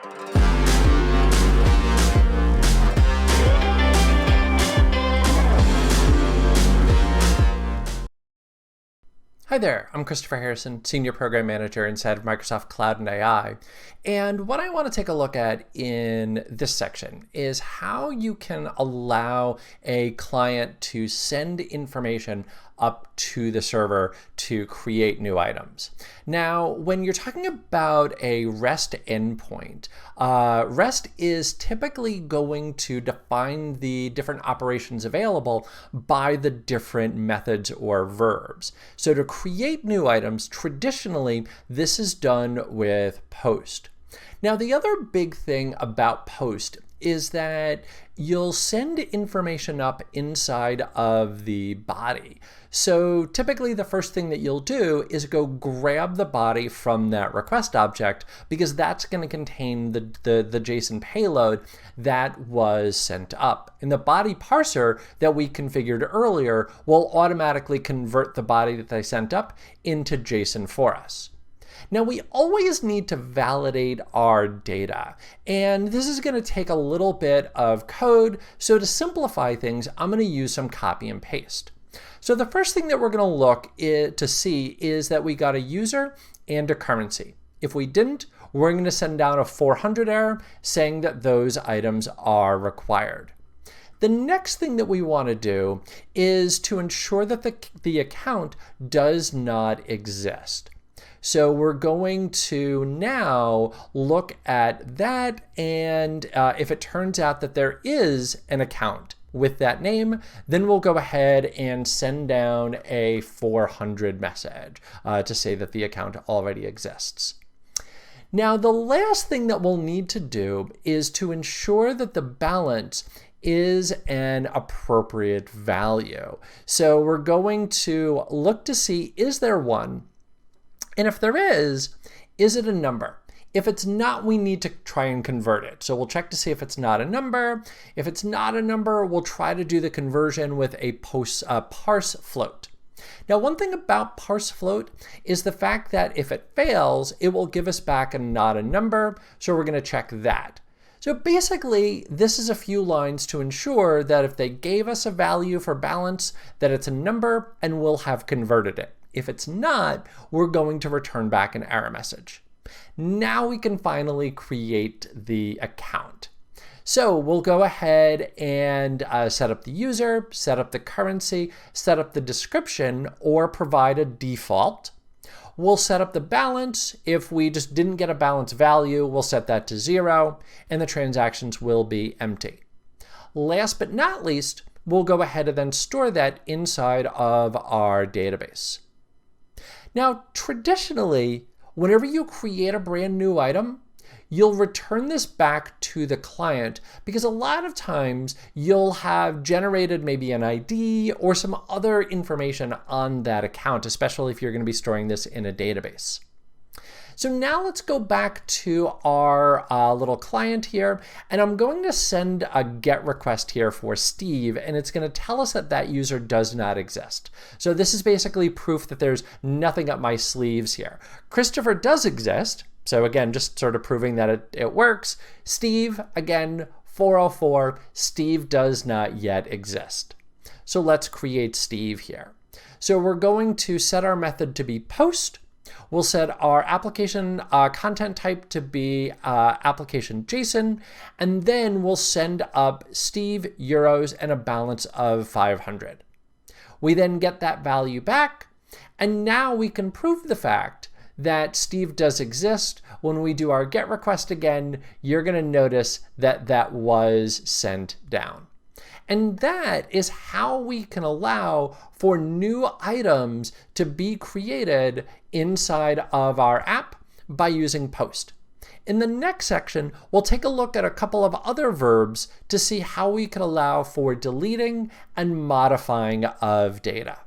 Hi there, I'm Christopher Harrison, Senior Program Manager inside of Microsoft Cloud and AI. And what I want to take a look at in this section is how you can allow a client to send information up to the server to create new items. Now, when you're talking about a REST endpoint, REST is typically going to define the different operations available by the different methods or verbs. So to create new items, traditionally, this is done with POST. Now, the other big thing about POST is that you'll send information up inside of the body. So typically the first thing that you'll do is go grab the body from that request object, because that's going to contain the JSON payload that was sent up. And the body parser that we configured earlier will automatically convert the body that they sent up into JSON for us. Now, we always need to validate our data, and this is going to take a little bit of code. So to simplify things, I'm going to use some copy and paste. So the first thing that we're going to look to see is that we got a user and a currency. If we didn't, we're going to send down a 400 error saying that those items are required. The next thing that we want to do is to ensure that the account does not exist. So we're going to now look at that, and if it turns out that there is an account with that name, then we'll go ahead and send down a 400 message to say that the account already exists. Now, the last thing that we'll need to do is to ensure that the balance is an appropriate value. So we're going to look to see, is there one? And if there is it a number? If it's not, we need to try and convert it. So we'll check to see if it's not a number. If it's not a number, we'll try to do the conversion with a parse float. Now, one thing about parse float is the fact that if it fails, it will give us back a not a number. So we're going to check that. So basically, this is a few lines to ensure that if they gave us a value for balance, that it's a number and we'll have converted it. If it's not, we're going to return back an error message. Now we can finally create the account. So we'll go ahead and set up the user, set up the currency, set up the description, or provide a default. We'll set up the balance. If we just didn't get a balance value, we'll set that to 0, and the transactions will be empty. Last but not least, we'll go ahead and then store that inside of our database. Now, traditionally, whenever you create a brand new item, you'll return this back to the client, because a lot of times you'll have generated maybe an ID or some other information on that account, especially if you're going to be storing this in a database. So now let's go back to our little client here, and I'm going to send a GET request here for Steve, and it's going to tell us that that user does not exist. So this is basically proof that there's nothing up my sleeves here. Christopher does exist, so again, just sort of proving that it works. Steve, again, 404, Steve does not yet exist. So let's create Steve here. So we're going to set our method to be POST. We'll set our application content type to be application JSON, and then we'll send up Steve euros and a balance of 500. We then get that value back, and now we can prove the fact that Steve does exist. When we do our GET request again, you're going to notice that that was sent down. And that is how we can allow for new items to be created inside of our app by using POST. In the next section, we'll take a look at a couple of other verbs to see how we can allow for deleting and modifying of data.